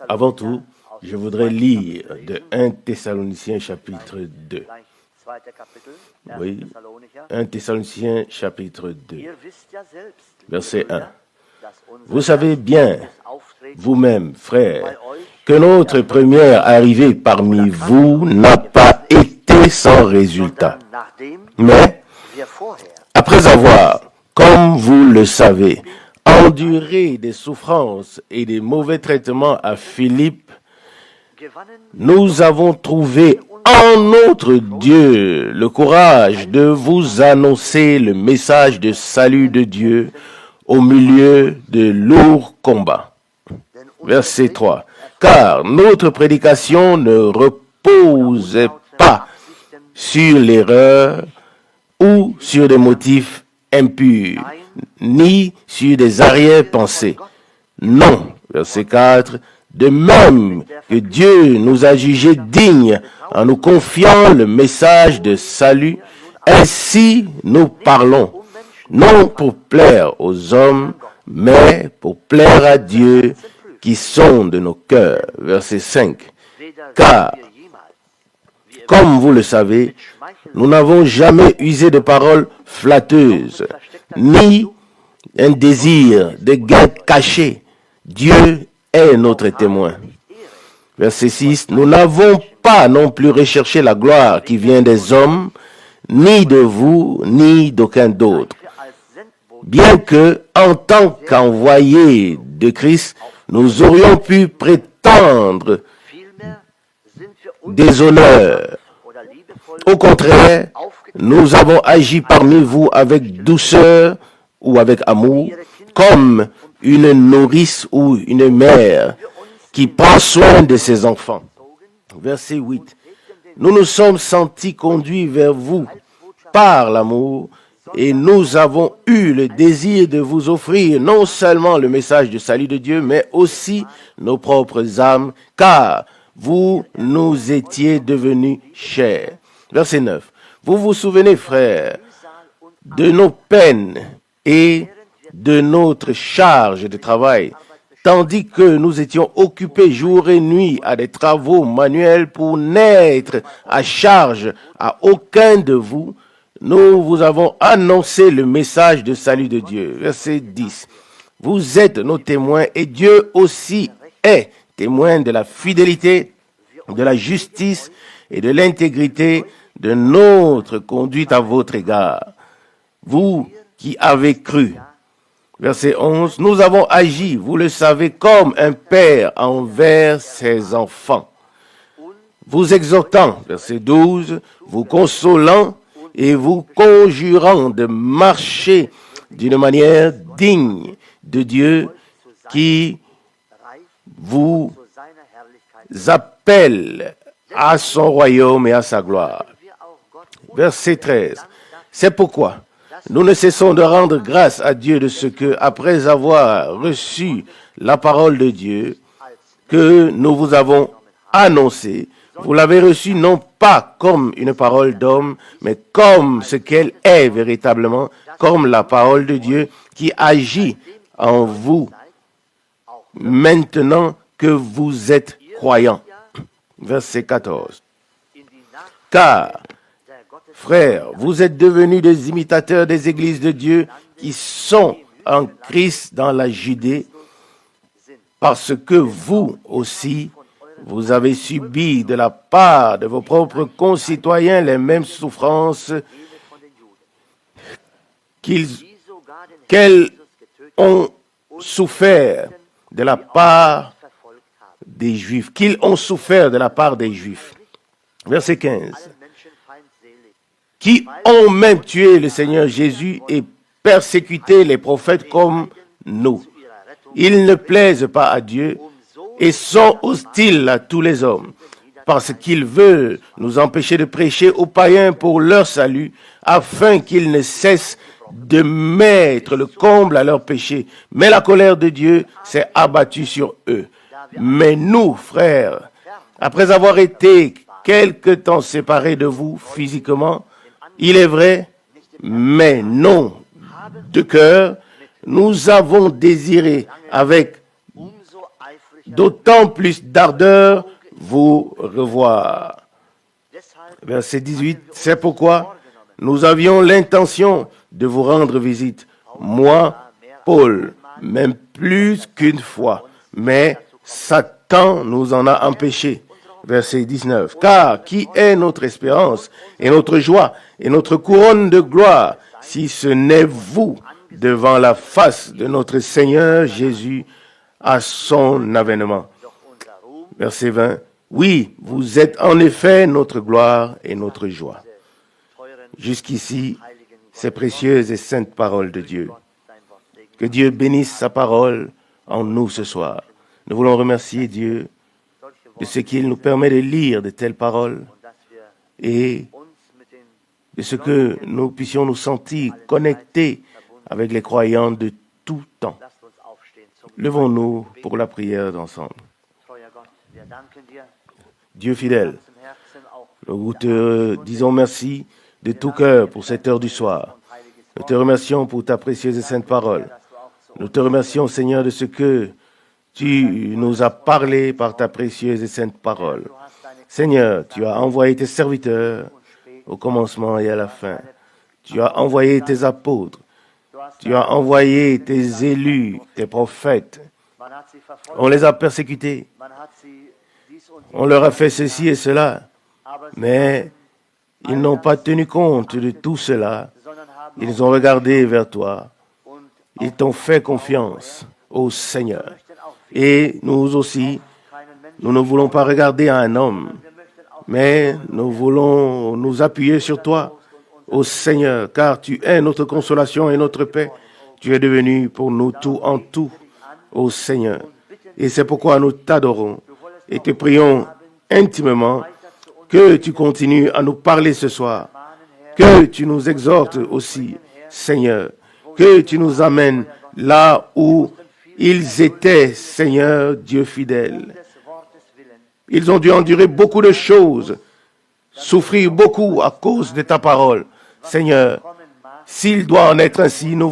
Avant tout, je voudrais lire de 1 Thessaloniciens chapitre 2. Oui, 1 Thessaloniciens chapitre 2, verset 1. Vous savez bien, vous-même, frères, que notre première arrivée parmi vous n'a pas été sans résultat. Mais, après avoir, comme vous le savez, enduré des souffrances et des mauvais traitements à Philippe, nous avons trouvé en notre Dieu le courage de vous annoncer le message de salut de Dieu au milieu de lourds combats. Verset 3. Car notre prédication ne repose pas sur l'erreur ou sur des motifs impurs, ni sur des arrière-pensées. Non, verset 4, de même que Dieu nous a jugés dignes en nous confiant le message de salut, ainsi nous parlons, non pour plaire aux hommes, mais pour plaire à Dieu qui sonde nos cœurs. Verset 5. Car, comme vous le savez, nous n'avons jamais usé de paroles flatteuses, ni un désir de gain caché. Dieu est notre témoin. Verset 6. Nous n'avons pas non plus recherché la gloire qui vient des hommes, ni de vous, ni d'aucun d'autre. Bien que, en tant qu'envoyés de Christ, nous aurions pu prétendre des honneurs. Au contraire, nous avons agi parmi vous avec douceur ou avec amour, comme une nourrice ou une mère qui prend soin de ses enfants. Verset 8. Nous nous sommes sentis conduits vers vous par l'amour et nous avons eu le désir de vous offrir non seulement le message du salut de Dieu, mais aussi nos propres âmes, car vous nous étiez devenus chers. Verset 9. Vous vous souvenez, frères, de nos peines et de notre charge de travail, tandis que nous étions occupés jour et nuit à des travaux manuels pour n'être à charge à aucun de vous, nous vous avons annoncé le message de salut de Dieu. Verset 10. Vous êtes nos témoins et Dieu aussi est témoin de la fidélité, de la justice et de l'intégrité de notre conduite à votre égard. Vous qui avez cru. Verset 11. Nous avons agi, vous le savez, comme un père envers ses enfants. Vous exhortant, verset 12, vous consolant et vous conjurant de marcher d'une manière digne de Dieu qui vous appelle à son royaume et à sa gloire. Verset 13. C'est pourquoi nous ne cessons de rendre grâce à Dieu de ce que, après avoir reçu la parole de Dieu que nous vous avons annoncée, vous l'avez reçue non pas comme une parole d'homme, mais comme ce qu'elle est véritablement, comme la parole de Dieu qui agit en vous maintenant que vous êtes croyants. Verset 14. Car, frères, vous êtes devenus des imitateurs des églises de Dieu qui sont en Christ dans la Judée, parce que vous aussi, vous avez subi de la part de vos propres concitoyens les mêmes souffrances qu'elles ont souffert de la part des Juifs, qu'ils ont souffert de la part des Juifs. Verset 15. Qui ont même tué le Seigneur Jésus et persécuté les prophètes comme nous. Ils ne plaisent pas à Dieu et sont hostiles à tous les hommes, parce qu'ils veulent nous empêcher de prêcher aux païens pour leur salut, afin qu'ils ne cessent de mettre le comble à leurs péchés. Mais la colère de Dieu s'est abattue sur eux. Mais nous, frères, après avoir été quelque temps séparés de vous physiquement, il est vrai, mais non de cœur, nous avons désiré avec d'autant plus d'ardeur vous revoir. Verset 18, c'est pourquoi nous avions l'intention de vous rendre visite, moi, Paul, même plus qu'une fois, mais Satan nous en a empêchés. Verset 19, car qui est notre espérance et notre joie et notre couronne de gloire, si ce n'est vous devant la face de notre Seigneur Jésus à son avènement. Verset 20, oui, vous êtes en effet notre gloire et notre joie. Jusqu'ici, ces précieuses et saintes paroles de Dieu. Que Dieu bénisse sa parole en nous ce soir. Nous voulons remercier Dieu de ce qu'il nous permet de lire de telles paroles et de ce que nous puissions nous sentir connectés avec les croyants de tout temps. Levons-nous pour la prière d'ensemble. Dieu fidèle, nous te disons merci de tout cœur pour cette heure du soir. Nous te remercions pour ta précieuse et sainte parole. Nous te remercions, Seigneur, de ce que tu nous as parlé par ta précieuse et sainte parole. Seigneur, tu as envoyé tes serviteurs au commencement et à la fin. Tu as envoyé tes apôtres. Tu as envoyé tes élus, tes prophètes. On les a persécutés. On leur a fait ceci et cela. Mais ils n'ont pas tenu compte de tout cela. Ils ont regardé vers toi. Ils t'ont fait confiance, ô Seigneur. Et nous aussi, nous ne voulons pas regarder à un homme, mais nous voulons nous appuyer sur toi, ô Seigneur, car tu es notre consolation et notre paix. Tu es devenu pour nous tout en tout, ô Seigneur. Et c'est pourquoi nous t'adorons et te prions intimement que tu continues à nous parler ce soir, que tu nous exhortes aussi, Seigneur, que tu nous amènes là où ils étaient, Seigneur, Dieu fidèle. Ils ont dû endurer beaucoup de choses, souffrir beaucoup à cause de ta parole. Seigneur, s'il doit en être ainsi, nous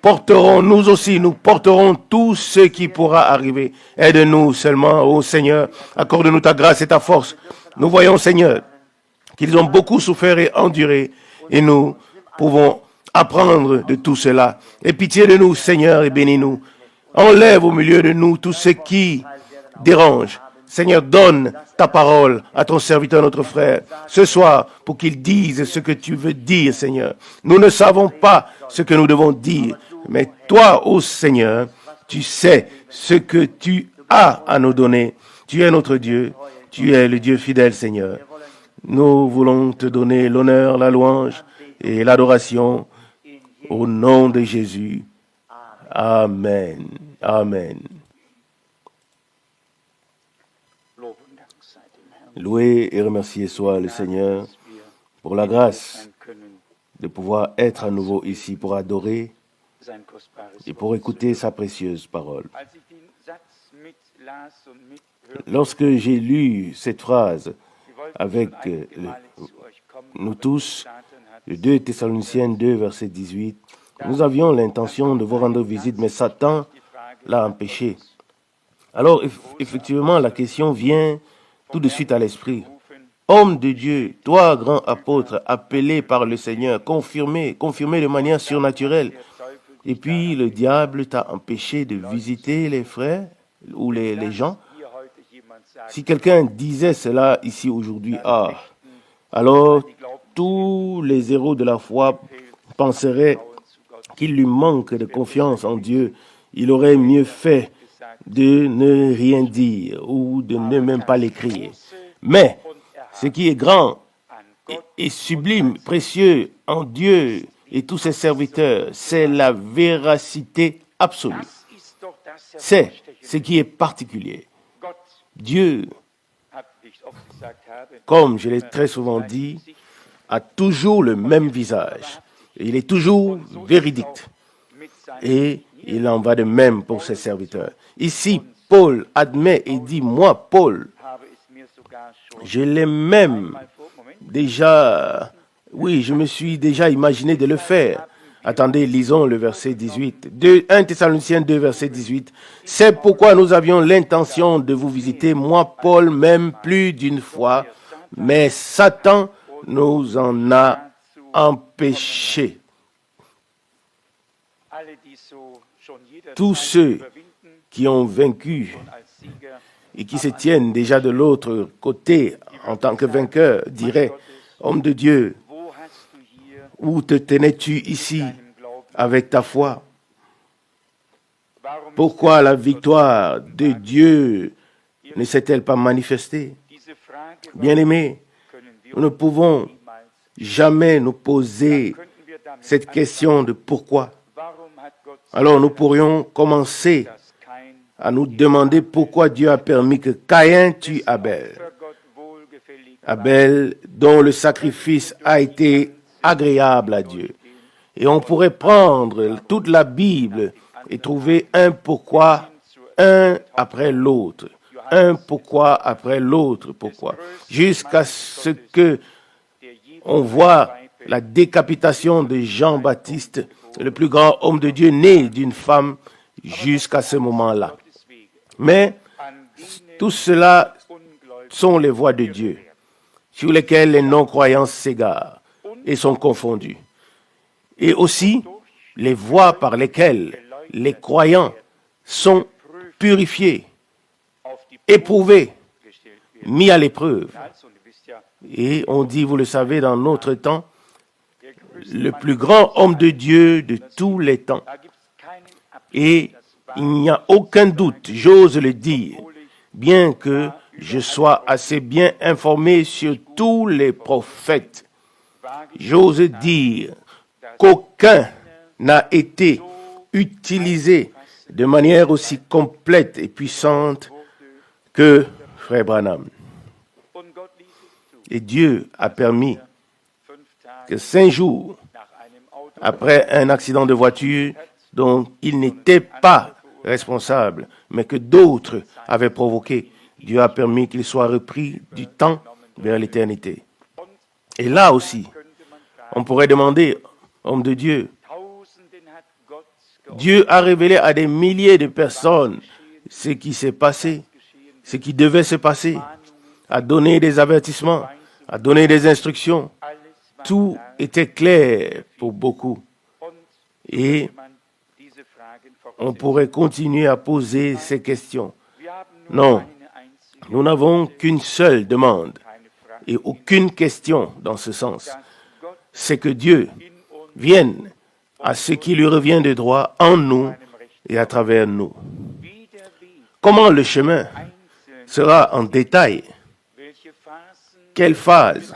porterons tout ce qui pourra arriver. Aide-nous seulement, ô Seigneur, accorde-nous ta grâce et ta force. Nous voyons, Seigneur, qu'ils ont beaucoup souffert et enduré, et nous pouvons apprendre de tout cela. Aie pitié de nous, Seigneur, et bénis-nous. Enlève au milieu de nous tout ce qui dérange. Seigneur, donne ta parole à ton serviteur, notre frère, ce soir, pour qu'il dise ce que tu veux dire, Seigneur. Nous ne savons pas ce que nous devons dire, mais toi, ô Seigneur, tu sais ce que tu as à nous donner. Tu es notre Dieu, tu es le Dieu fidèle, Seigneur. Nous voulons te donner l'honneur, la louange et l'adoration au nom de Jésus. Amen. Amen. Loué et remercié soit le Seigneur pour la grâce de pouvoir être à nouveau ici pour adorer et pour écouter sa précieuse parole. Lorsque j'ai lu cette phrase avec nous tous, le 2 Thessaloniciens 2, verset 18, nous avions l'intention de vous rendre visite, mais Satan l'a empêché. Alors, effectivement, la question vient tout de suite à l'esprit. Homme de Dieu, toi, grand apôtre, appelé par le Seigneur, confirmé de manière surnaturelle, et puis le diable t'a empêché de visiter les frères ou les gens. Si quelqu'un disait cela ici aujourd'hui, alors tous les héros de la foi penseraient qu'il lui manque de confiance en Dieu. Il aurait mieux fait de ne rien dire ou de ne même pas l'écrire. Mais ce qui est grand et sublime, précieux en Dieu et tous ses serviteurs, c'est la véracité absolue. C'est ce qui est particulier. Dieu, comme je l'ai très souvent dit, a toujours le même visage. Il est toujours véridique. Et il en va de même pour ses serviteurs. Ici, Paul admet et dit, moi, Paul, je l'ai même déjà, je me suis déjà imaginé de le faire. Attendez, lisons le verset 18. 1 Thessaloniciens 2, verset 18. C'est pourquoi nous avions l'intention de vous visiter, moi, Paul, même plus d'une fois, mais Satan nous en a empêchés. Tous ceux qui ont vaincu et qui se tiennent déjà de l'autre côté en tant que vainqueurs diraient, homme de Dieu, où te tenais-tu ici avec ta foi? Pourquoi la victoire de Dieu ne s'est-elle pas manifestée? Bien-aimés, nous ne pouvons jamais nous poser cette question de pourquoi. Alors nous pourrions commencer à nous demander pourquoi Dieu a permis que Caïn tue Abel. Abel, dont le sacrifice a été agréable à Dieu. Et on pourrait prendre toute la Bible et trouver un pourquoi, un après l'autre. Un pourquoi après l'autre, pourquoi. Jusqu'à ce que on voit la décapitation de Jean-Baptiste, le plus grand homme de Dieu né d'une femme, jusqu'à ce moment-là. Mais tout cela sont les voies de Dieu, sur lesquelles les non-croyants s'égarent et sont confondus. Et aussi les voies par lesquelles les croyants sont purifiés, éprouvés, mis à l'épreuve. Et on dit, vous le savez, dans notre temps, le plus grand homme de Dieu de tous les temps. Et il n'y a aucun doute, j'ose le dire, bien que je sois assez bien informé sur tous les prophètes, j'ose dire qu'aucun n'a été utilisé de manière aussi complète et puissante que Frère Branham. Et Dieu a permis que 5 jours après un accident de voiture dont il n'était pas responsable, mais que d'autres avaient provoqué, Dieu a permis qu'il soit repris du temps vers l'éternité. Et là aussi, on pourrait demander, homme de Dieu, Dieu a révélé à des milliers de personnes ce qui s'est passé, ce qui devait se passer, a donné des avertissements, a donné des instructions. Tout était clair pour beaucoup. Et on pourrait continuer à poser ces questions. Non, nous n'avons qu'une seule demande et aucune question dans ce sens. C'est que Dieu vienne à ce qui lui revient de droit en nous et à travers nous. Comment le chemin sera en détail? Quelle phase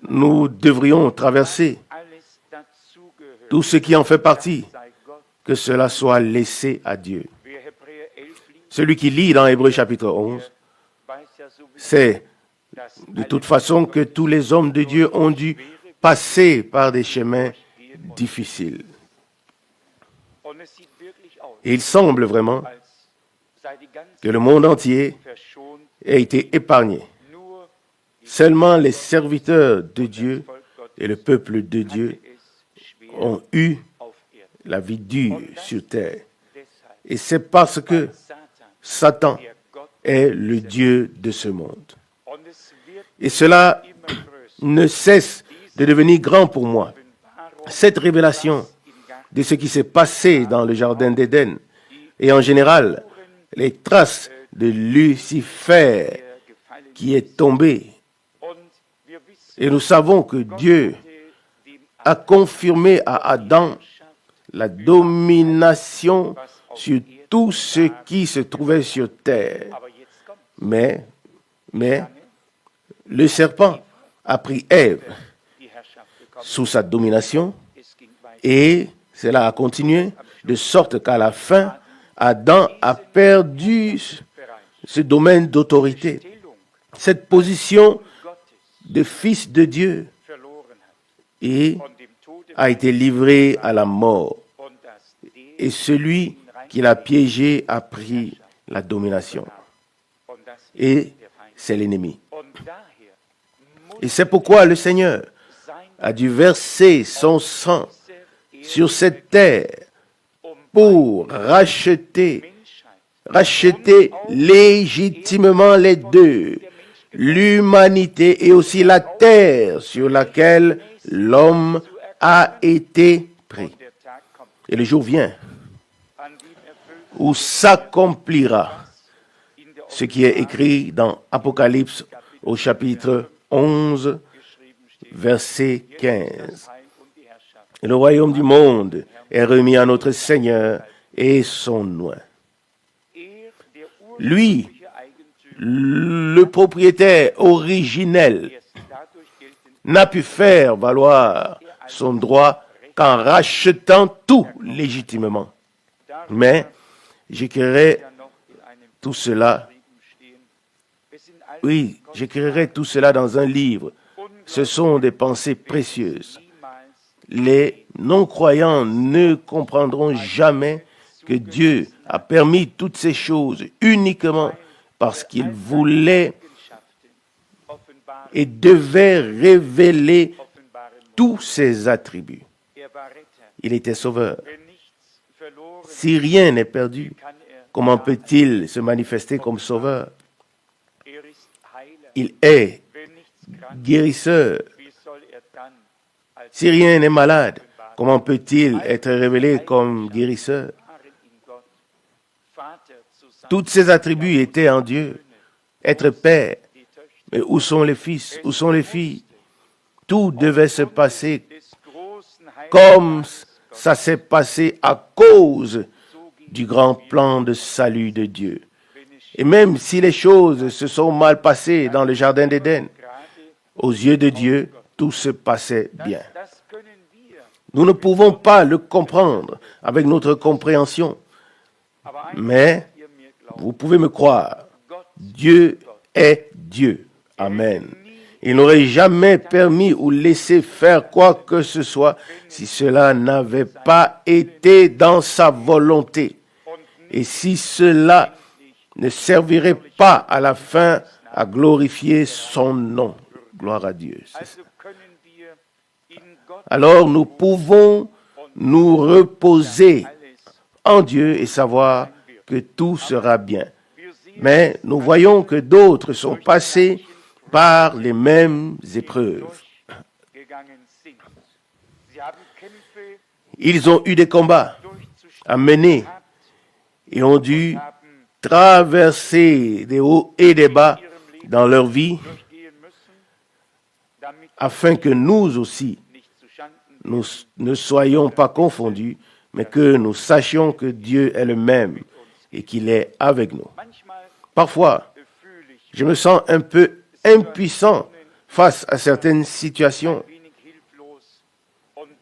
nous devrions traverser? Tout ce qui en fait partie, que cela soit laissé à Dieu. Celui qui lit dans Hébreux chapitre 11, c'est de toute façon que tous les hommes de Dieu ont dû passer par des chemins difficiles. Et il semble vraiment que le monde entier ait été épargné. Seulement les serviteurs de Dieu et le peuple de Dieu ont eu la vie dure sur terre. Et c'est parce que Satan est le Dieu de ce monde. Et cela ne cesse de devenir grand pour moi. Cette révélation de ce qui s'est passé dans le jardin d'Éden et en général les traces de Lucifer qui est tombé. Et nous savons que Dieu a confirmé à Adam la domination sur tout ce qui se trouvait sur terre. Mais le serpent a pris Ève sous sa domination et cela a continué de sorte qu'à la fin, Adam a perdu ce domaine d'autorité, cette position de fils de Dieu et a été livré à la mort. Et celui qui l'a piégé a pris la domination. Et c'est l'ennemi. Et c'est pourquoi le Seigneur a dû verser son sang sur cette terre pour racheter légitimement les deux, l'humanité et aussi la terre sur laquelle l'homme a été pris. Et le jour vient où s'accomplira ce qui est écrit dans Apocalypse au chapitre 11, verset 15. Et le royaume du monde est remis à notre Seigneur et son oint. Lui, le propriétaire originel, n'a pu faire valoir son droit qu'en rachetant tout légitimement. Mais j'écrirai tout cela, j'écrirai tout cela dans un livre. Ce sont des pensées précieuses. Les non-croyants ne comprendront jamais que Dieu a permis toutes ces choses uniquement parce qu'il voulait et devait révéler tous ses attributs. Il était sauveur. Si rien n'est perdu, comment peut-il se manifester comme sauveur? Il est guérisseur. Si rien n'est malade, comment peut-il être révélé comme guérisseur? Tous ces attributs étaient en Dieu. Être père. Mais où sont les fils? Où sont les filles? Tout devait se passer comme ça s'est passé à cause du grand plan de salut de Dieu. Et même si les choses se sont mal passées dans le jardin d'Éden, aux yeux de Dieu, tout se passait bien. Nous ne pouvons pas le comprendre avec notre compréhension, mais vous pouvez me croire, Dieu est Dieu. Amen. Il n'aurait jamais permis ou laissé faire quoi que ce soit si cela n'avait pas été dans sa volonté. Et si cela ne servirait pas à la fin à glorifier son nom. Gloire à Dieu. Alors nous pouvons nous reposer en Dieu et savoir que tout sera bien. Mais nous voyons que d'autres sont passés par les mêmes épreuves. Ils ont eu des combats à mener et ont dû traverser des hauts et des bas dans leur vie afin que nous aussi, nous ne soyons pas confondus, mais que nous sachions que Dieu est le même et qu'il est avec nous. Parfois, je me sens un peu impuissant face à certaines situations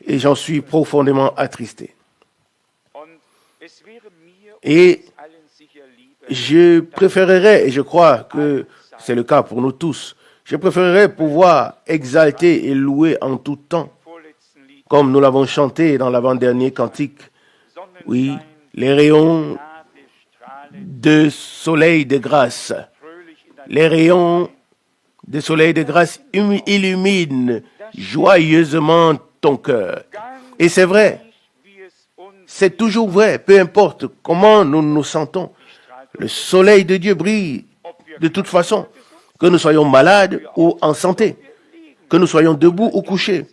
et j'en suis profondément attristé. Et je préférerais, et je crois que c'est le cas pour nous tous, je préférerais pouvoir exalter et louer en tout temps, comme nous l'avons chanté dans l'avant-dernier cantique. Oui, les rayons de soleil de grâce, les rayons de soleil de grâce illuminent joyeusement ton cœur. Et c'est vrai, c'est toujours vrai, peu importe comment nous nous sentons. Le soleil de Dieu brille de toute façon, que nous soyons malades ou en santé, que nous soyons debout ou couchés.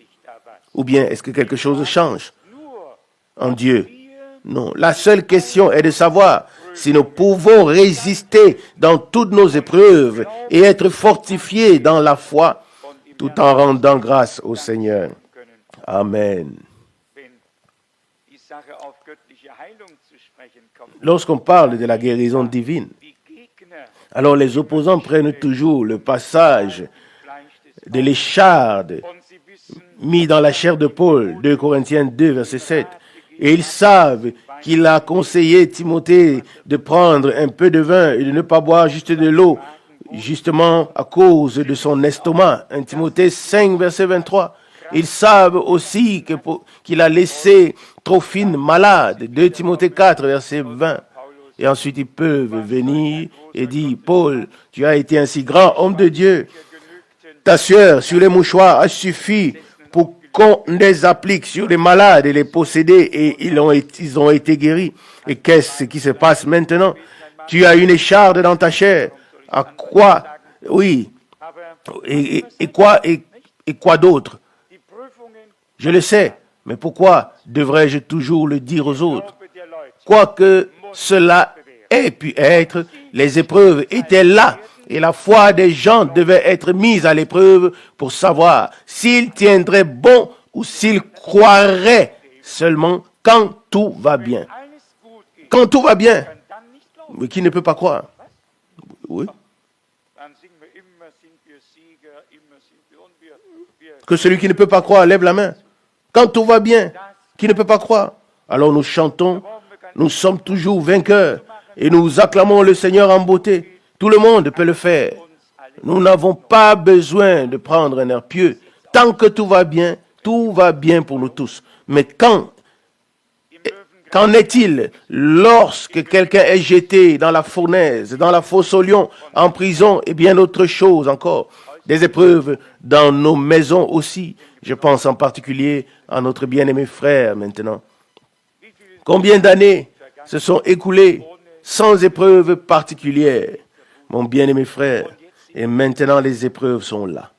Ou bien est-ce que quelque chose change en Dieu? Non. La seule question est de savoir si nous pouvons résister dans toutes nos épreuves et être fortifiés dans la foi tout en rendant grâce au Seigneur. Amen. Lorsqu'on parle de la guérison divine, alors les opposants prennent toujours le passage de l'écharde mis dans la chair de Paul, 2 Corinthiens 2, verset 7. Et ils savent qu'il a conseillé Timothée de prendre un peu de vin et de ne pas boire juste de l'eau, justement à cause de son estomac. 1 Timothée 5, verset 23. Ils savent aussi qu'il a laissé Trophine malade, 2 Timothée 4, verset 20. Et ensuite, ils peuvent venir et dire, Paul, tu as été un si grand homme de Dieu. Ta sueur sur les mouchoirs a suffi pour qu'on les applique sur les malades et les possédés et ils ont été guéris. Et qu'est-ce qui se passe maintenant? Tu as une écharde dans ta chair. À quoi? Oui. Et quoi d'autre? Je le sais, mais pourquoi devrais-je toujours le dire aux autres? Quoique cela ait pu être, les épreuves étaient là et la foi des gens devait être mise à l'épreuve pour savoir s'ils tiendraient bon ou s'ils croiraient seulement quand tout va bien. Quand tout va bien, mais qui ne peut pas croire? Oui. Que celui qui ne peut pas croire lève la main. Quand tout va bien, qui ne peut pas croire? Alors nous chantons, nous sommes toujours vainqueurs et nous acclamons le Seigneur en beauté. Tout le monde peut le faire. Nous n'avons pas besoin de prendre un air pieux. Tant que tout va bien pour nous tous. Mais qu'en est-il lorsque quelqu'un est jeté dans la fournaise, dans la fosse aux lions, en prison et bien d'autres choses encore? Des épreuves dans nos maisons aussi. Je pense en particulier à notre bien-aimé frère maintenant. Combien d'années se sont écoulées sans épreuves particulières, mon bien-aimé frère? Et maintenant les épreuves sont là.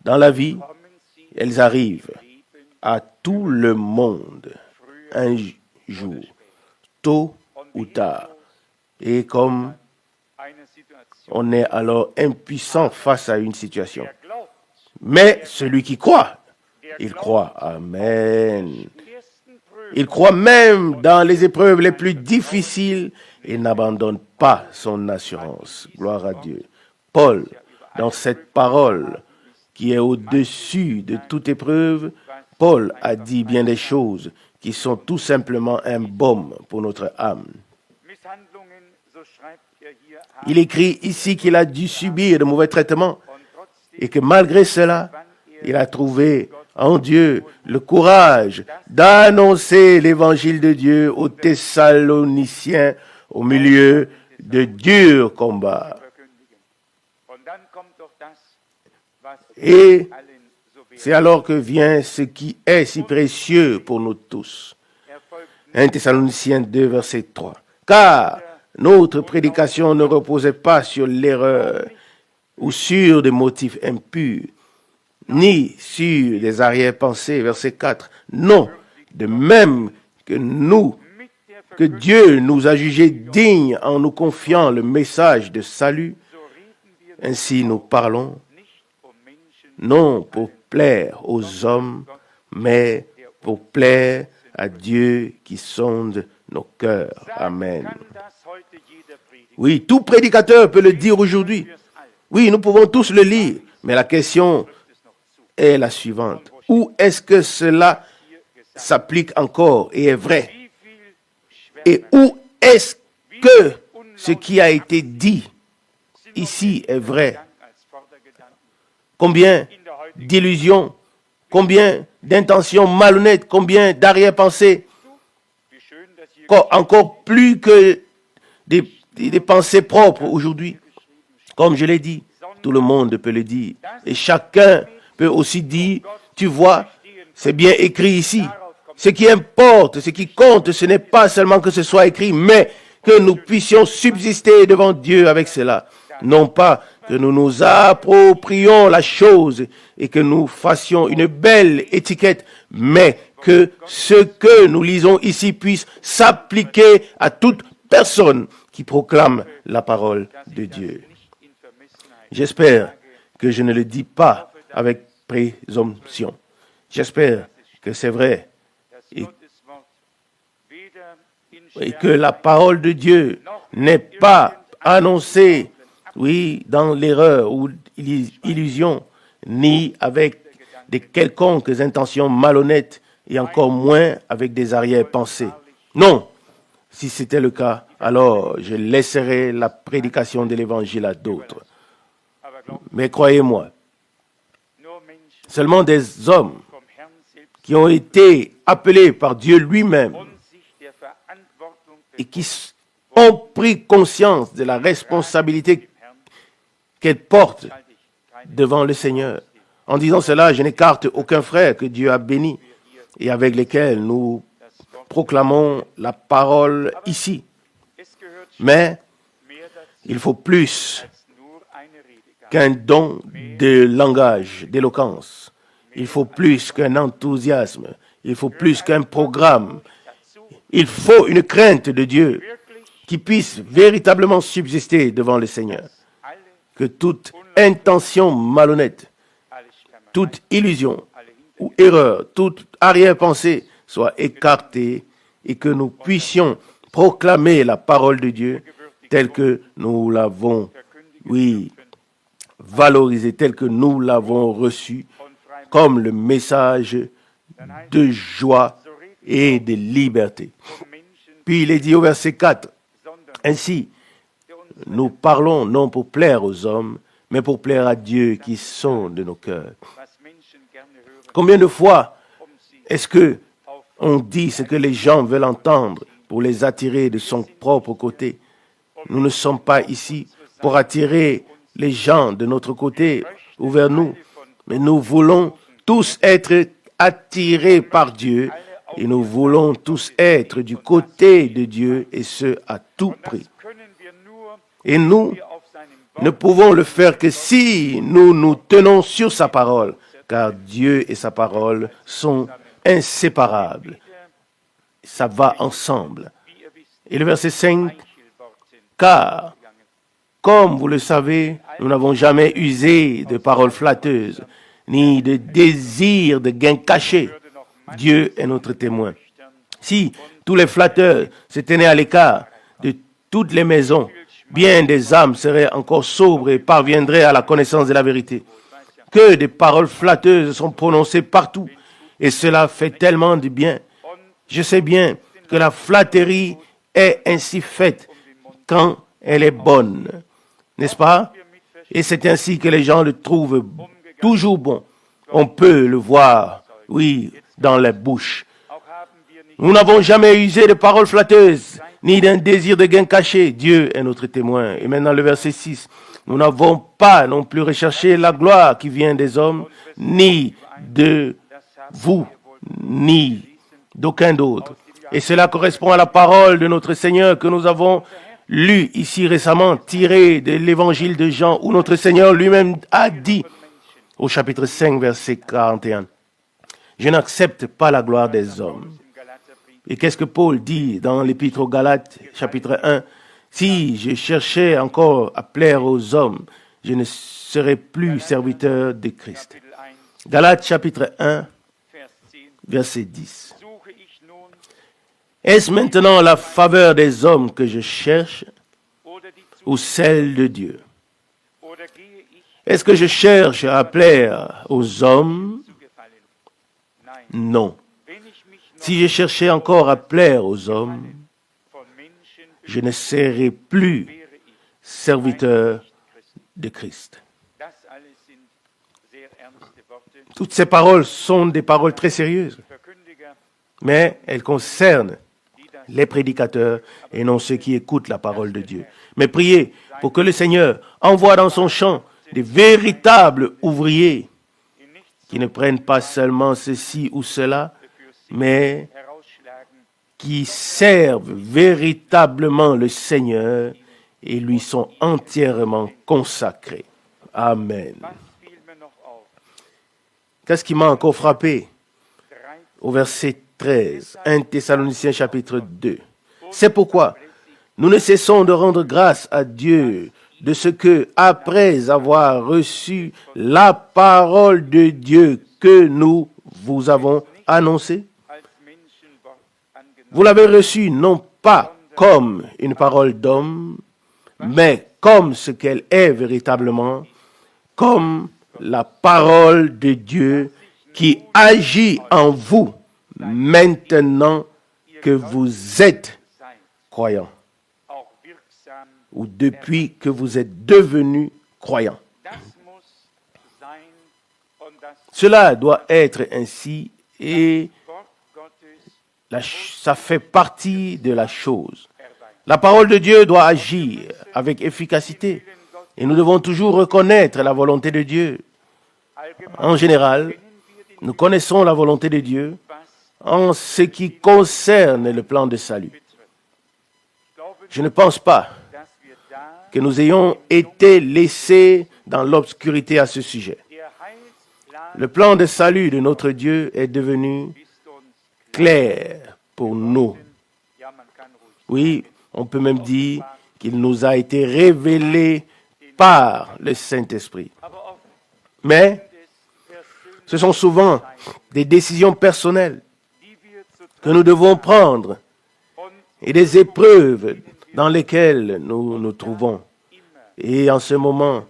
Dans la vie, elles arrivent à tout le monde un jour, tôt ou tard. Et comme on est alors impuissant face à une situation. Mais celui qui croit, il croit. Amen. Il croit même dans les épreuves les plus difficiles et n'abandonne pas son assurance. Gloire à Dieu. Paul, dans cette parole qui est au-dessus de toute épreuve, Paul a dit bien des choses qui sont tout simplement un baume pour notre âme. Il écrit ici qu'il a dû subir de mauvais traitements et que malgré cela, il a trouvé en Dieu le courage d'annoncer l'évangile de Dieu aux Thessaloniciens au milieu de durs combats. Et c'est alors que vient ce qui est si précieux pour nous tous. 1 Thessaloniciens 2, verset 3. Car notre prédication ne reposait pas sur l'erreur ou sur des motifs impurs, ni sur des arrière-pensées, verset 4. Non, de même que Dieu nous a jugés dignes en nous confiant le message de salut, ainsi nous parlons, non pour plaire aux hommes, mais pour plaire à Dieu qui sonde nos cœurs. Amen. Oui, tout prédicateur peut le dire aujourd'hui. Oui, nous pouvons tous le lire, mais la question est la suivante. Où est-ce que cela s'applique encore et est vrai? Et où est-ce que ce qui a été dit ici est vrai? Combien d'illusions, combien d'intentions malhonnêtes, combien d'arrière-pensées, encore plus que des pensées propres aujourd'hui. Comme je l'ai dit, tout le monde peut le dire. Et chacun peut aussi dire, tu vois, c'est bien écrit ici. Ce qui importe, ce qui compte, ce n'est pas seulement que ce soit écrit, mais que nous puissions subsister devant Dieu avec cela. Non pas que nous nous approprions la chose et que nous fassions une belle étiquette, mais que ce que nous lisons ici puisse s'appliquer à toute personne qui proclame la parole de Dieu. J'espère que je ne le dis pas avec présomption. J'espère que c'est vrai et que la parole de Dieu n'est pas annoncée, oui, dans l'erreur ou l'illusion, ni avec de quelconques intentions malhonnêtes et encore moins avec des arrière-pensées. Non, si c'était le cas, alors je laisserai la prédication de l'évangile à d'autres. Mais croyez-moi, seulement des hommes qui ont été appelés par Dieu lui-même et qui ont pris conscience de la responsabilité qu'elles portent devant le Seigneur, En disant cela, je n'écarte aucun frère que Dieu a béni et avec lesquels nous proclamons la parole ici. Mais il faut plus qu'un don de langage, d'éloquence. Il faut plus qu'un enthousiasme. Il faut plus qu'un programme. Il faut une crainte de Dieu qui puisse véritablement subsister devant le Seigneur. Que toute intention malhonnête, toute illusion ou erreur, toute arrière-pensée soit écartée et que nous puissions proclamer la parole de Dieu telle que nous l'avons, valorisée, telle que nous l'avons reçue, comme le message de joie et de liberté. Puis il est dit au verset 4, « Ainsi, nous parlons non pour plaire aux hommes, mais pour plaire à Dieu qui sonde de nos cœurs. » Combien de fois est-ce que on dit ce que les gens veulent entendre pour les attirer de son propre côté? Nous ne sommes pas ici pour attirer les gens de notre côté ou vers nous, mais nous voulons tous être attirés par Dieu et nous voulons tous être du côté de Dieu et ce à tout prix. Et nous ne pouvons le faire que si nous nous tenons sur sa parole, car Dieu et sa parole sont inséparables. Ça va ensemble. Et le verset 5, « Car, comme vous le savez, nous n'avons jamais usé de paroles flatteuses, ni de désirs de gain cachés. Dieu est notre témoin. Si tous les flatteurs se tenaient à l'écart de toutes les maisons, bien des âmes seraient encore sobres et parviendraient à la connaissance de la vérité. Que des paroles flatteuses sont prononcées partout, et cela fait tellement de bien. Je sais bien que la flatterie est ainsi faite quand elle est bonne, n'est-ce pas? Et c'est ainsi que les gens le trouvent toujours bon. On peut le voir, dans les bouches. Nous n'avons jamais usé de paroles flatteuses, ni d'un désir de gain caché. Dieu est notre témoin. Et maintenant le verset 6. Nous n'avons pas non plus recherché la gloire qui vient des hommes, ni de vous, ni d'aucun d'autre. Et cela correspond à la parole de notre Seigneur que nous avons lue ici récemment, tirée de l'évangile de Jean, où notre Seigneur lui-même a dit, au chapitre 5, verset 41, « Je n'accepte pas la gloire des hommes. » Et qu'est-ce que Paul dit dans l'Épître aux Galates, chapitre 1? « Si je cherchais encore à plaire aux hommes, je ne serais plus serviteur de Christ. » Galates, chapitre 1, verset 10. « Est-ce maintenant la faveur des hommes que je cherche ou celle de Dieu? Est-ce que je cherche à plaire aux hommes? Non. Si je cherchais encore à plaire aux hommes, je ne serais plus serviteur de Christ. » Toutes ces paroles sont des paroles très sérieuses, mais elles concernent les prédicateurs et non ceux qui écoutent la parole de Dieu. Mais priez pour que le Seigneur envoie dans son champ des véritables ouvriers qui ne prennent pas seulement ceci ou cela, mais qui servent véritablement le Seigneur et lui sont entièrement consacrés. Amen. Qu'est-ce qui m'a encore frappé? Au verset 13, 1 Thessaloniciens chapitre 2. C'est pourquoi nous ne cessons de rendre grâce à Dieu de ce que, après avoir reçu la parole de Dieu que nous vous avons annoncée, vous l'avez reçue non pas comme une parole d'homme, mais comme ce qu'elle est véritablement, comme la parole de Dieu qui agit en vous maintenant que vous êtes croyants, ou depuis que vous êtes devenus croyants. Cela doit être ainsi et ça fait partie de la chose. La parole de Dieu doit agir avec efficacité et nous devons toujours reconnaître la volonté de Dieu. En général, nous connaissons la volonté de Dieu en ce qui concerne le plan de salut. Je ne pense pas que nous ayons été laissés dans l'obscurité à ce sujet. Le plan de salut de notre Dieu est devenu clair pour nous. Oui, on peut même dire qu'il nous a été révélé par le Saint-Esprit. Mais ce sont souvent des décisions personnelles que nous devons prendre et des épreuves dans lesquelles nous nous trouvons. Et en ce moment,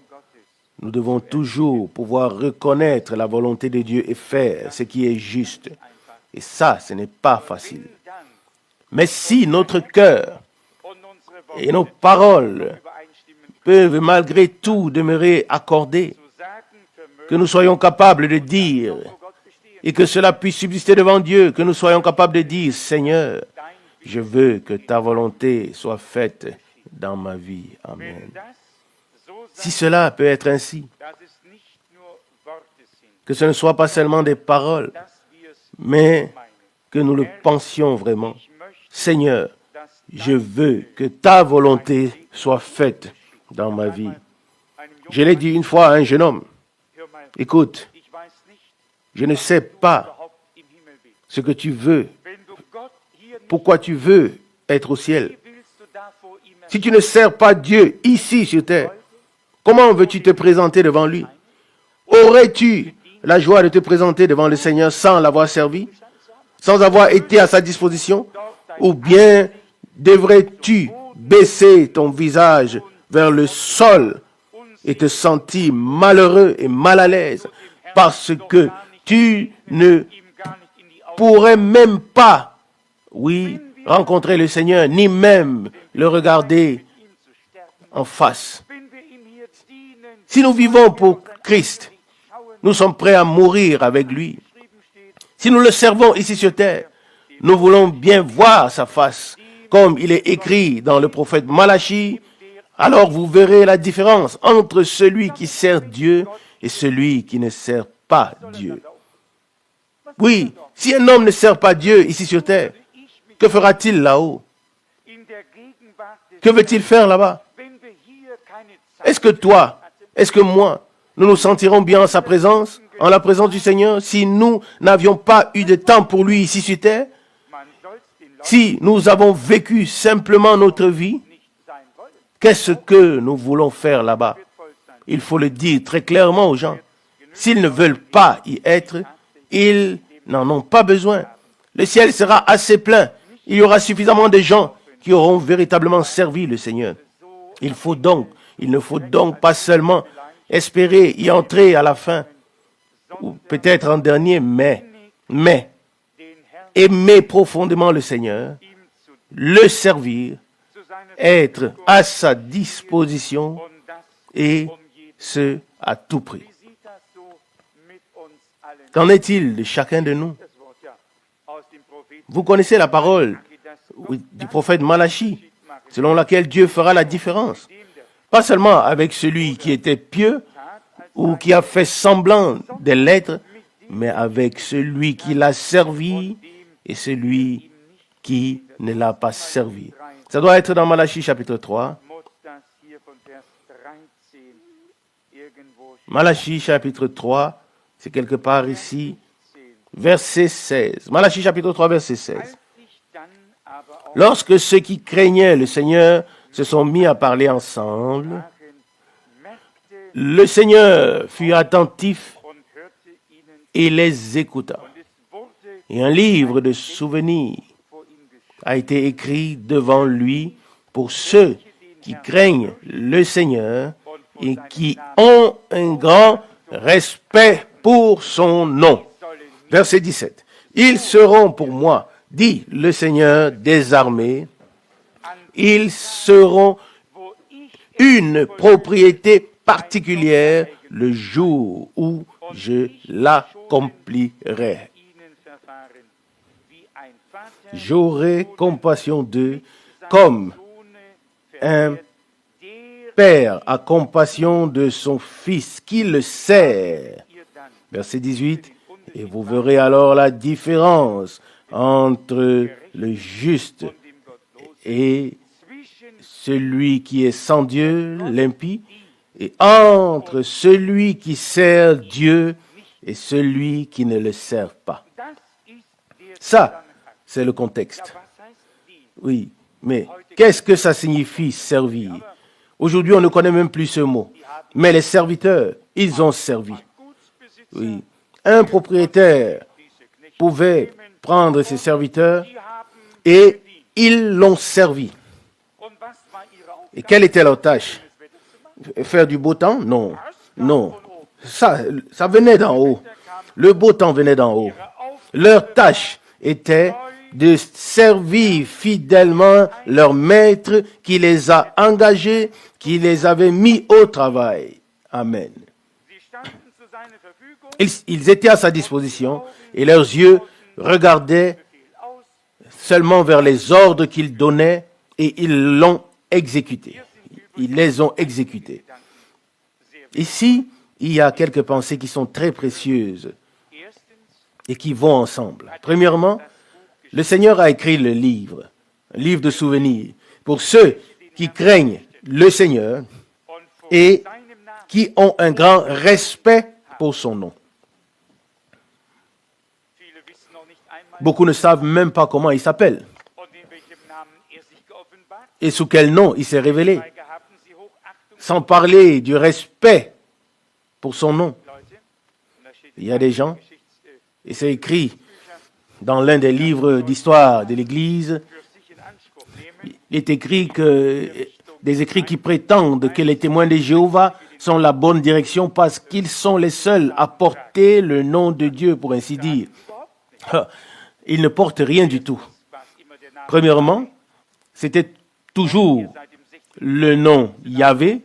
nous devons toujours pouvoir reconnaître la volonté de Dieu et faire ce qui est juste. Et ça, ce n'est pas facile. Mais si notre cœur et nos paroles peuvent malgré tout demeurer accordés, que nous soyons capables de dire, et que cela puisse subsister devant Dieu, que nous soyons capables de dire, Seigneur, je veux que ta volonté soit faite dans ma vie. Amen. Si cela peut être ainsi, que ce ne soit pas seulement des paroles, mais que nous le pensions vraiment. Seigneur, je veux que ta volonté soit faite dans ma vie. Je l'ai dit une fois à un jeune homme, écoute, je ne sais pas ce que tu veux, pourquoi tu veux être au ciel. Si tu ne sers pas Dieu ici sur terre, comment veux-tu te présenter devant lui? Aurais-tu la joie de te présenter devant le Seigneur sans l'avoir servi, sans avoir été à sa disposition? Ou bien devrais-tu baisser ton visage vers le sol et te sentir malheureux et mal à l'aise parce que tu ne pourrais même pas, rencontrer le Seigneur, ni même le regarder en face. Si nous vivons pour Christ, nous sommes prêts à mourir avec lui. Si nous le servons ici sur terre, nous voulons bien voir sa face, comme il est écrit dans le prophète Malachie. Alors vous verrez la différence entre celui qui sert Dieu et celui qui ne sert pas Dieu. Oui, si un homme ne sert pas Dieu ici sur terre, que fera-t-il là-haut? Que veut-il faire là-bas? Est-ce que toi, est-ce que moi, nous nous sentirons bien en sa présence, en la présence du Seigneur, si nous n'avions pas eu de temps pour lui ici sur terre? Si nous avons vécu simplement notre vie, qu'est-ce que nous voulons faire là-bas? Il faut le dire très clairement aux gens. S'ils ne veulent pas y être, ils n'en ont pas besoin. Le ciel sera assez plein. Il y aura suffisamment de gens qui auront véritablement servi le Seigneur. Il ne faut donc pas seulement espérer y entrer à la fin, ou peut-être en dernier, mais aimer profondément le Seigneur, le servir, être à sa disposition et ce à tout prix. Qu'en est-il de chacun de nous? Vous connaissez la parole du prophète Malachie, selon laquelle Dieu fera la différence. Pas seulement avec celui qui était pieux ou qui a fait semblant de l'être, mais avec celui qui l'a servi et celui qui ne l'a pas servi. Ça doit être dans Malachie chapitre 3. Malachie chapitre 3, c'est quelque part ici, verset 16. Malachie chapitre 3, verset 16. Lorsque ceux qui craignaient le Seigneur se sont mis à parler ensemble, le Seigneur fut attentif et les écouta. Et un livre de souvenirs a été écrit devant lui pour ceux qui craignent le Seigneur et qui ont un grand respect pour son nom. Verset 17. Ils seront pour moi, dit le Seigneur des armées, ils seront une propriété particulière le jour où je l'accomplirai. J'aurai compassion d'eux comme un père a compassion de son fils qui le sert Verset 18. Et vous verrez alors la différence entre le juste et celui qui est sans Dieu, l'impie, et entre celui qui sert Dieu et celui qui ne le sert pas. Ça, c'est le contexte. Oui, mais qu'est-ce que ça signifie servir? Aujourd'hui, on ne connaît même plus ce mot. Mais les serviteurs, ils ont servi. Oui. Un propriétaire pouvait prendre ses serviteurs et ils l'ont servi. Et quelle était leur tâche? Faire du beau temps? Non. Non. Ça venait d'en haut. Le beau temps venait d'en haut. Leur tâche était de servir fidèlement leur maître qui les a engagés, qui les avait mis au travail. Amen. Ils étaient à sa disposition et leurs yeux regardaient seulement vers les ordres qu'il donnait et ils l'ont exécuté. Ils les ont exécutés. Ici, il y a quelques pensées qui sont très précieuses et qui vont ensemble. Premièrement, le Seigneur a écrit le livre, un livre de souvenirs, pour ceux qui craignent le Seigneur et qui ont un grand respect pour son nom. Beaucoup ne savent même pas comment il s'appelle et sous quel nom il s'est révélé, sans parler du respect pour son nom. Il y a des gens, et c'est écrit dans l'un des livres d'histoire de l'Église, il est écrit que des écrits qui prétendent que les témoins de Jéhovah sont la bonne direction parce qu'ils sont les seuls à porter le nom de Dieu, pour ainsi dire. Ils ne portent rien du tout. Premièrement, c'était toujours le nom Yahvé,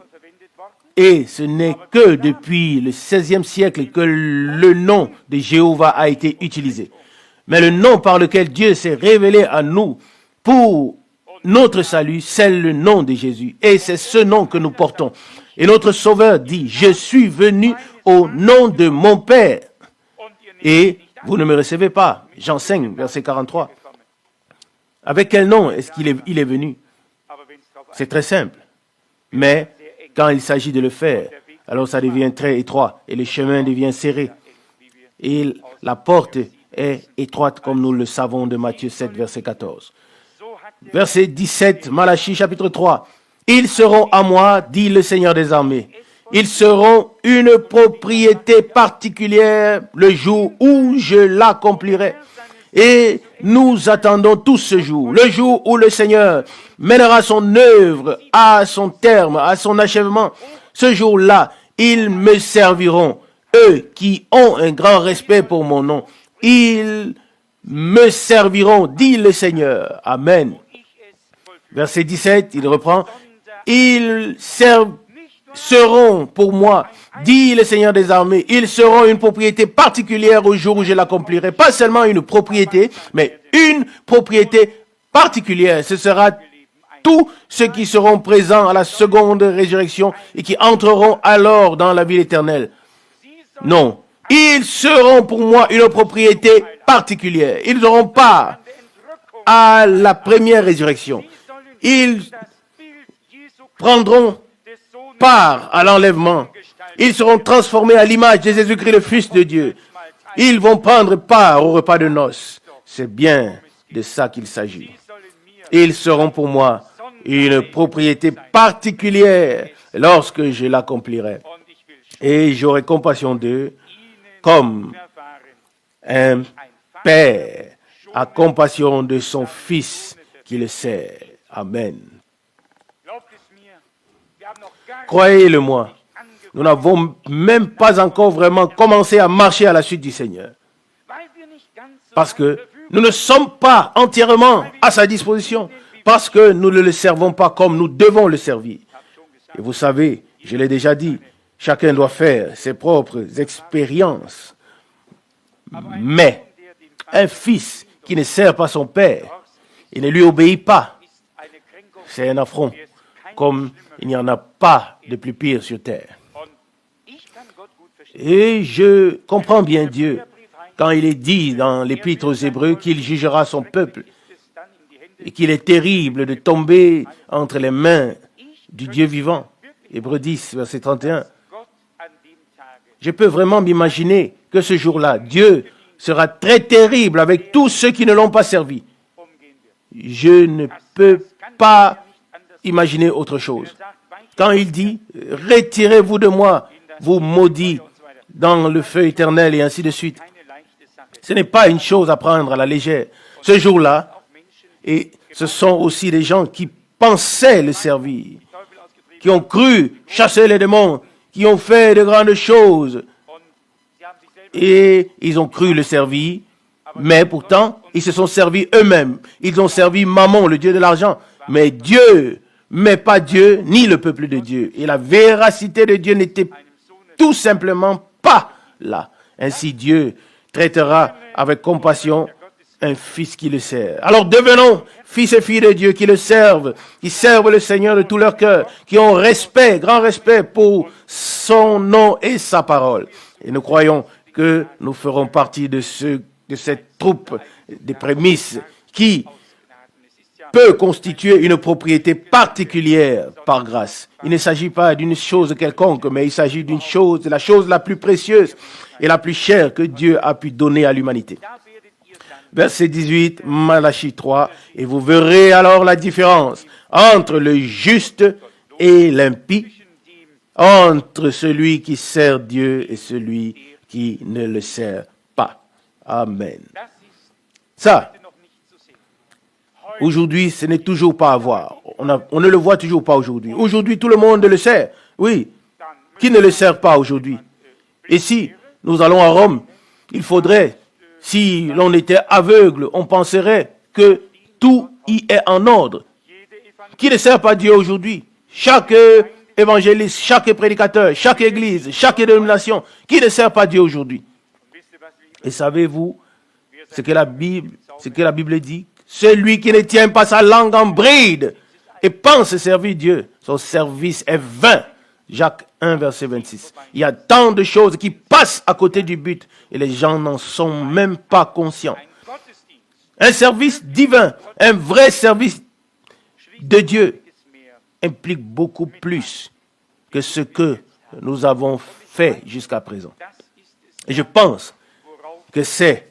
et ce n'est que depuis le XVIe siècle que le nom de Jéhovah a été utilisé. Mais le nom par lequel Dieu s'est révélé à nous pour notre salut, c'est le nom de Jésus. Et c'est ce nom que nous portons. Et notre Sauveur dit, je suis venu au nom de mon Père. Et vous ne me recevez pas. Jean 5, verset 43. Avec quel nom est-ce qu'il est venu? C'est très simple. Mais quand il s'agit de le faire, alors ça devient très étroit et le chemin devient serré. Et la porte est étroite comme nous le savons de Matthieu 7, verset 14. Verset 17, Malachie chapitre 3. Ils seront à moi, dit le Seigneur des armées. Ils seront une propriété particulière le jour où je l'accomplirai. Et nous attendons tous ce jour, le jour où le Seigneur mènera son œuvre à son terme, à son achèvement. Ce jour-là, ils me serviront, eux qui ont un grand respect pour mon nom. Ils me serviront, dit le Seigneur. Amen. Verset 17, il reprend. Ils seront pour moi, dit le Seigneur des armées, ils seront une propriété particulière au jour où je l'accomplirai. Pas seulement une propriété, mais une propriété particulière. Ce sera tous ceux qui seront présents à la seconde résurrection et qui entreront alors dans la vie éternelle. Non, ils seront pour moi une propriété particulière. Ils n'auront pas à la première résurrection. Ils prendront part à l'enlèvement. Ils seront transformés à l'image de Jésus-Christ, le Fils de Dieu. Ils vont prendre part au repas de noces. C'est bien de ça qu'il s'agit. Ils seront pour moi une propriété particulière lorsque je l'accomplirai. Et j'aurai compassion d'eux comme un père a compassion de son fils qui le sert. Amen. Croyez-le-moi, nous n'avons même pas encore vraiment commencé à marcher à la suite du Seigneur. Parce que nous ne sommes pas entièrement à sa disposition. Parce que nous ne le servons pas comme nous devons le servir. Et vous savez, je l'ai déjà dit, chacun doit faire ses propres expériences. Mais un fils qui ne sert pas son père et ne lui obéit pas, c'est un affront, comme il n'y en a pas de plus pire sur terre. Et je comprends bien Dieu quand il est dit dans l'Épître aux Hébreux qu'il jugera son peuple et qu'il est terrible de tomber entre les mains du Dieu vivant. Hébreux 10, verset 31. Je peux vraiment m'imaginer que ce jour-là, Dieu sera très terrible avec tous ceux qui ne l'ont pas servi. Je ne peux pas imaginer autre chose. Quand il dit « Retirez-vous de moi, vous maudits, dans le feu éternel » et ainsi de suite. Ce n'est pas une chose à prendre à la légère. Ce jour-là, et ce sont aussi des gens qui pensaient le servir, qui ont cru chasser les démons, qui ont fait de grandes choses, et ils ont cru le servir, mais pourtant, ils se sont servis eux-mêmes. Ils ont servi Mammon, le Dieu de l'argent, mais Dieu, mais pas Dieu, ni le peuple de Dieu. Et la véracité de Dieu n'était tout simplement pas là. Ainsi, Dieu traitera avec compassion un fils qui le sert. Alors devenons fils et filles de Dieu qui le servent, qui servent le Seigneur de tout leur cœur, qui ont respect, grand respect pour son nom et sa parole. Et nous croyons que nous ferons partie de cette troupe des prémices qui peut constituer une propriété particulière par grâce. Il ne s'agit pas d'une chose quelconque, mais il s'agit d'une chose, de la chose la plus précieuse et la plus chère que Dieu a pu donner à l'humanité. Verset 18, Malachie 3, « Et vous verrez alors la différence entre le juste et l'impie, entre celui qui sert Dieu et celui qui ne le sert pas. » Amen. Ça, aujourd'hui, ce n'est toujours pas à voir. On ne le voit toujours pas aujourd'hui. Aujourd'hui, tout le monde le sert. Oui. Qui ne le sert pas aujourd'hui? Et si nous allons à Rome, il faudrait, si l'on était aveugle, on penserait que tout y est en ordre. Qui ne sert pas Dieu aujourd'hui? Chaque évangéliste, chaque prédicateur, chaque église, chaque dénomination, qui ne sert pas Dieu aujourd'hui? Et savez-vous ce que la Bible dit? Celui qui ne tient pas sa langue en bride et pense servir Dieu, son service est vain. Jacques 1, verset 26. Il y a tant de choses qui passent à côté du but et les gens n'en sont même pas conscients. Un service divin, un vrai service de Dieu implique beaucoup plus que ce que nous avons fait jusqu'à présent. Et je pense que c'est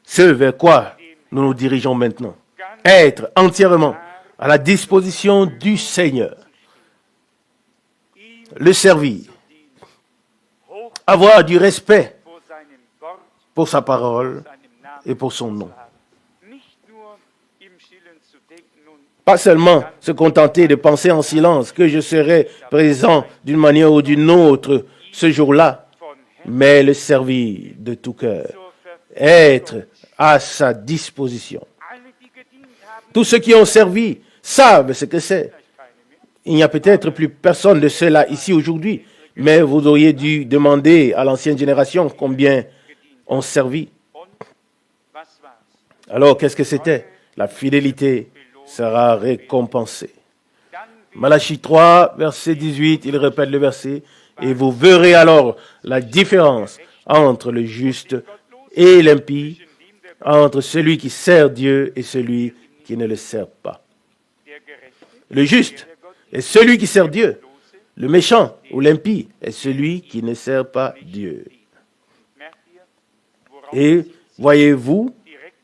ce vers quoi nous nous dirigeons maintenant. Être entièrement à la disposition du Seigneur. Le servir. Avoir du respect pour sa parole et pour son nom. Pas seulement se contenter de penser en silence que je serai présent d'une manière ou d'une autre ce jour-là, mais le servir de tout cœur. Être à sa disposition. Tous ceux qui ont servi savent ce que c'est. Il n'y a peut-être plus personne de cela ici aujourd'hui, mais vous auriez dû demander à l'ancienne génération combien ont servi. Alors, qu'est-ce que c'était? La fidélité sera récompensée. Malachie 3, verset 18, il répète le verset, « Et vous verrez alors la différence entre le juste et l'impie, entre celui qui sert Dieu et celui qui ne le sert pas. » Le juste est celui qui sert Dieu. Le méchant ou l'impie est celui qui ne sert pas Dieu. Et voyez-vous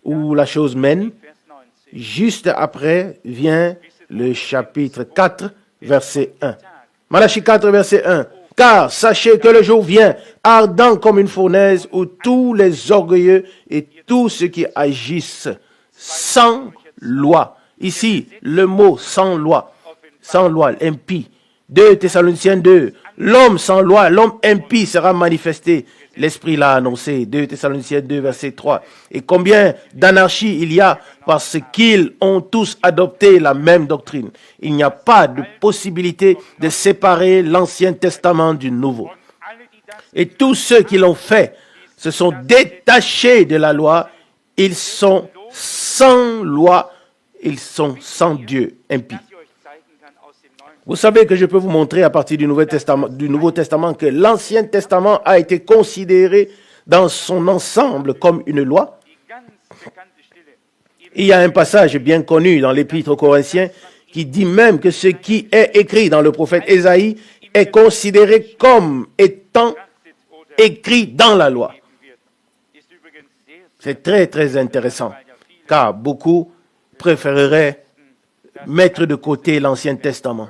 où la chose mène? Juste après vient le chapitre 4, verset 1. Malachie 4, verset 1. « Car sachez que le jour vient, ardent comme une fournaise, où tous les orgueilleux et tous ceux qui agissent sans loi. » Ici, le mot « sans loi », impie. 2 Thessaloniciens 2. L'homme sans loi, l'homme impie sera manifesté. L'Esprit l'a annoncé. 2 Thessaloniciens 2, verset 3. Et combien d'anarchie il y a parce qu'ils ont tous adopté la même doctrine. Il n'y a pas de possibilité de séparer l'Ancien Testament du Nouveau. Et tous ceux qui l'ont fait se sont détachés de la loi. Ils sont sans loi. Ils sont sans Dieu, impies. Vous savez que je peux vous montrer à partir du Nouveau Testament que l'Ancien Testament a été considéré dans son ensemble comme une loi. Il y a un passage bien connu dans l'Épître aux Corinthiens qui dit même que ce qui est écrit dans le prophète Ésaïe est considéré comme étant écrit dans la loi. C'est très, très intéressant, car beaucoup préféreraient mettre de côté l'Ancien Testament.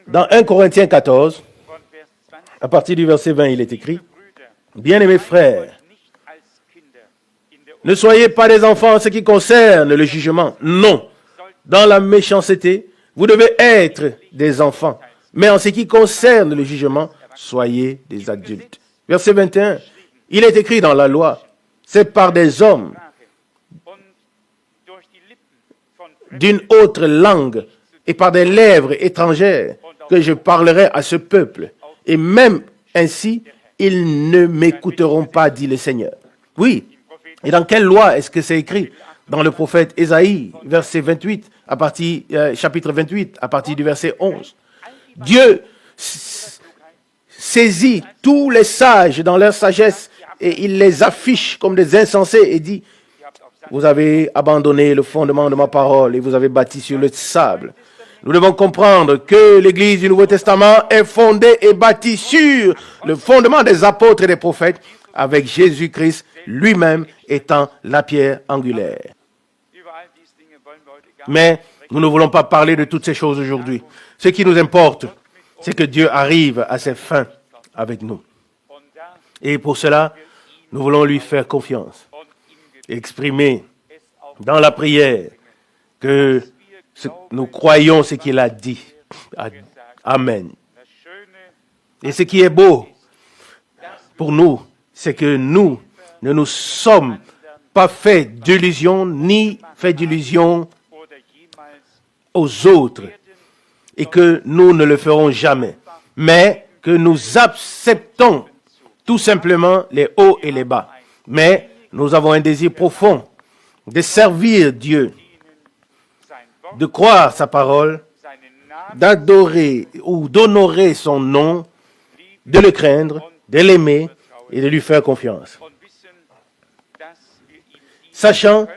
Dans 1 Corinthiens 14, à partir du verset 20, il est écrit, « Bien-aimés frères, ne soyez pas des enfants en ce qui concerne le jugement. Non, dans la méchanceté, vous devez être des enfants. Mais en ce qui concerne le jugement, soyez des adultes. » Verset 21, il est écrit dans la loi, c'est par des hommes d'une autre langue et par des lèvres étrangères que je parlerai à ce peuple. Et même ainsi, ils ne m'écouteront pas, dit le Seigneur. Oui. Et dans quelle loi est-ce que c'est écrit? Dans le prophète Ésaïe, verset 28, chapitre 28, à partir du verset 11. Dieu saisit tous les sages dans leur sagesse et il les affiche comme des insensés et dit, vous avez abandonné le fondement de ma parole et vous avez bâti sur le sable. Nous devons comprendre que l'Église du Nouveau Testament est fondée et bâtie sur le fondement des apôtres et des prophètes, avec Jésus-Christ lui-même étant la pierre angulaire. Mais nous ne voulons pas parler de toutes ces choses aujourd'hui. Ce qui nous importe, c'est que Dieu arrive à ses fins avec nous. Et pour cela, nous voulons lui faire confiance. Exprimer dans la prière que nous croyons ce qu'il a dit. Amen. Et ce qui est beau pour nous, c'est que nous ne nous sommes pas fait d'illusions, ni fait d'illusions aux autres, et que nous ne le ferons jamais, mais que nous acceptons tout simplement les hauts et les bas. Mais nous avons un désir profond de servir Dieu, de croire sa parole, d'adorer ou d'honorer son nom, de le craindre, de l'aimer et de lui faire confiance. Sachant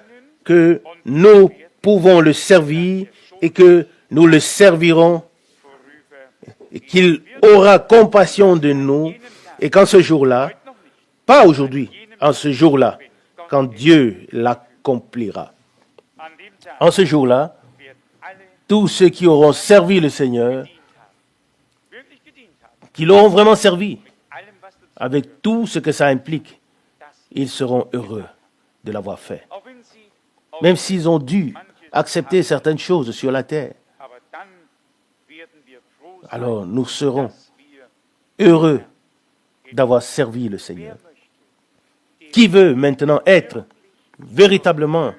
que nous pouvons le servir et que nous le servirons et qu'il aura compassion de nous et qu'en ce jour-là, pas aujourd'hui, en ce jour-là, quand Dieu l'accomplira. En ce jour-là, tous ceux qui auront servi le Seigneur, qui l'auront vraiment servi, avec tout ce que ça implique, ils seront heureux de l'avoir fait. Même s'ils ont dû accepter certaines choses sur la terre, alors nous serons heureux d'avoir servi le Seigneur. Qui veut maintenant être véritablement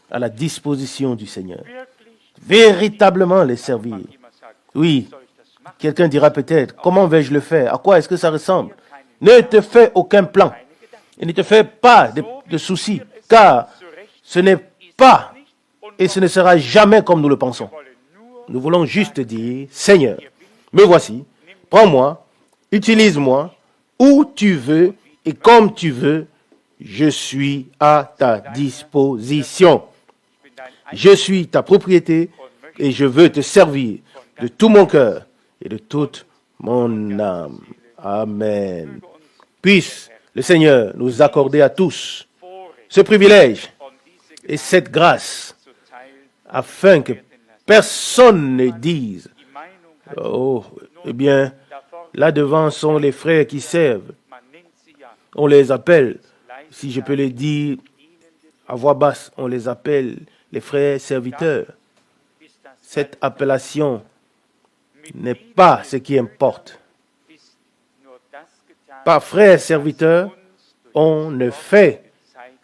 à la disposition du Seigneur? Véritablement les servir. Oui, quelqu'un dira peut-être, comment vais-je le faire? À quoi est-ce que ça ressemble? Ne te fais aucun plan et ne te fais pas de soucis, car ce n'est pas et ce ne sera jamais comme nous le pensons. Nous voulons juste dire, Seigneur, me voici, prends-moi, utilise-moi, où tu veux et comme tu veux, je suis à ta disposition. Je suis ta propriété et je veux te servir de tout mon cœur et de toute mon âme. Amen. Puisse le Seigneur nous accorder à tous ce privilège et cette grâce afin que personne ne dise « Oh, eh bien, là devant sont les frères qui servent. » On les appelle, si je peux le dire à voix basse, on les appelle les frères serviteurs. Cette appellation n'est pas ce qui importe. Par frères serviteurs, on ne fait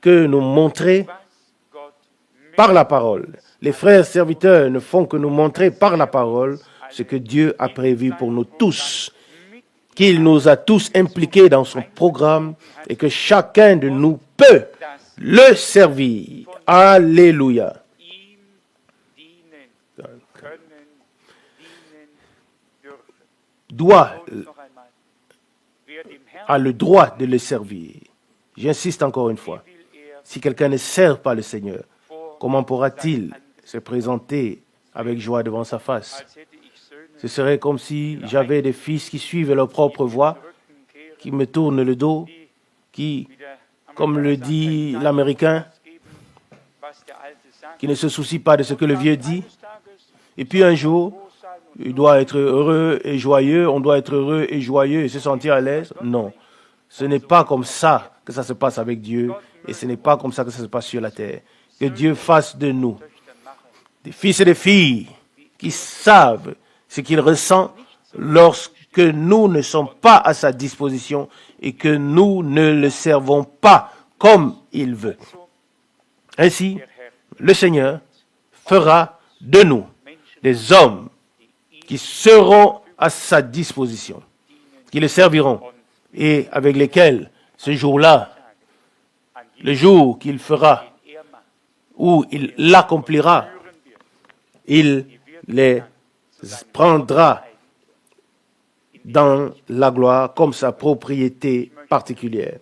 que nous montrer par la parole. Les frères serviteurs ne font que nous montrer par la parole ce que Dieu a prévu pour nous tous, qu'il nous a tous impliqués dans son programme et que chacun de nous peut le servir. Alléluia. a le droit de le servir. J'insiste encore une fois. Si quelqu'un ne sert pas le Seigneur, comment pourra-t-il se présenter avec joie devant sa face? Ce serait comme si j'avais des fils qui suivent leur propre voie, qui me tournent le dos, qui, comme le dit l'Américain, qui ne se soucient pas de ce que le vieux dit. Et puis un jour, il doit être heureux et joyeux, on doit être heureux et joyeux et se sentir à l'aise. Non, ce n'est pas comme ça que ça se passe avec Dieu et ce n'est pas comme ça que ça se passe sur la terre. Que Dieu fasse de nous des fils et des filles qui savent ce qu'il ressent lorsque nous ne sommes pas à sa disposition et que nous ne le servons pas comme il veut. Ainsi, le Seigneur fera de nous des hommes qui seront à sa disposition, qui le serviront et avec lesquels ce jour-là, le jour qu'il fera, où il l'accomplira, il les prendra dans la gloire comme sa propriété particulière.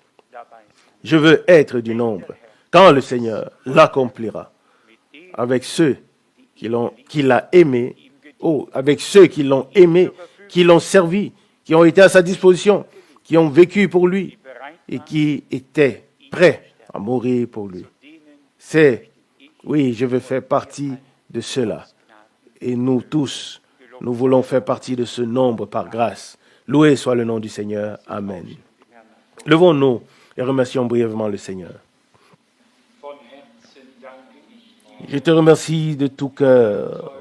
Je veux être du nombre quand le Seigneur l'accomplira avec ceux qu'il a aimés, avec ceux qui l'ont aimé, qui l'ont servi, qui ont été à sa disposition, qui ont vécu pour lui et qui étaient prêts à mourir pour lui. Oui, je veux faire partie de cela. Et nous tous, nous voulons faire partie de ce nombre par grâce. Loué soit le nom du Seigneur. Amen. Levons-nous et remercions brièvement le Seigneur. Je te remercie de tout cœur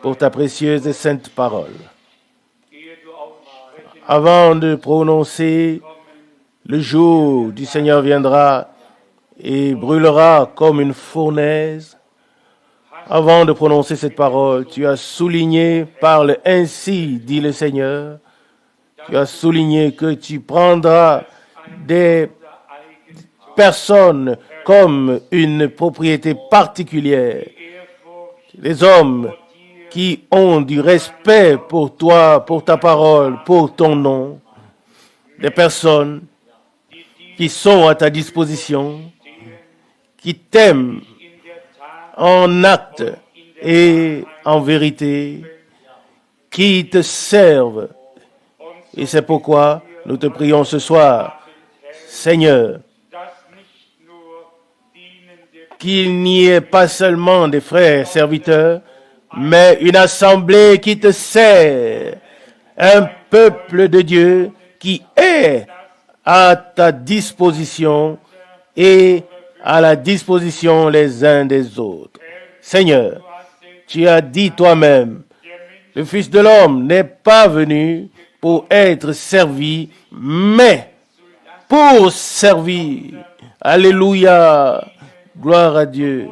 pour ta précieuse et sainte parole. Avant de prononcer, le jour du Seigneur viendra et brûlera comme une fournaise. Avant de prononcer cette parole, tu as souligné par le ainsi, dit le Seigneur, tu as souligné que tu prendras des personnes comme une propriété particulière. Les hommes qui ont du respect pour toi, pour ta parole, pour ton nom. Des personnes qui sont à ta disposition, qui t'aiment en acte et en vérité, qui te servent. Et c'est pourquoi nous te prions ce soir, Seigneur, qu'il n'y ait pas seulement des frères serviteurs, mais une assemblée qui te sert, un peuple de Dieu qui est à ta disposition et à la disposition les uns des autres. Seigneur, tu as dit toi-même, le Fils de l'homme n'est pas venu pour être servi, mais pour servir. Alléluia, gloire à Dieu.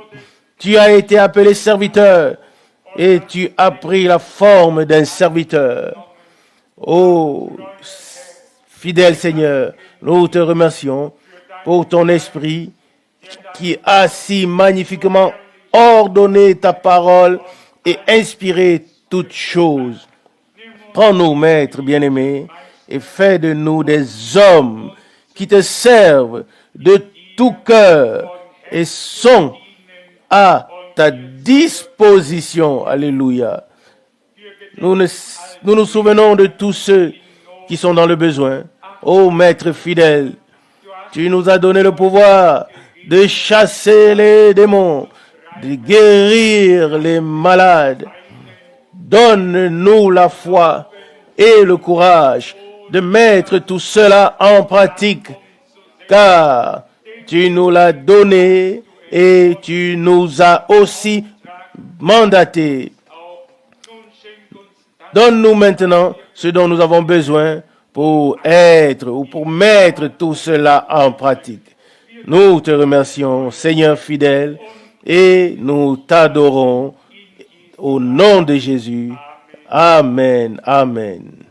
Tu as été appelé serviteur et tu as pris la forme d'un serviteur. Oh, fidèle Seigneur, nous te remercions pour ton esprit qui a si magnifiquement ordonné ta parole et inspiré toutes choses. Prends-nous, Maître bien-aimé, et fais de nous des hommes qui te servent de tout cœur et sont à ta disposition. Alléluia. Nous nous souvenons de tous ceux qui sont dans le besoin. Ô Maître fidèle, tu nous as donné le pouvoir de chasser les démons, de guérir les malades. Donne-nous la foi et le courage de mettre tout cela en pratique, car tu nous l'as donné et tu nous as aussi mandaté. Donne-nous maintenant ce dont nous avons besoin pour être ou pour mettre tout cela en pratique. Nous te remercions, Seigneur fidèle, et nous t'adorons au nom de Jésus. Amen. Amen.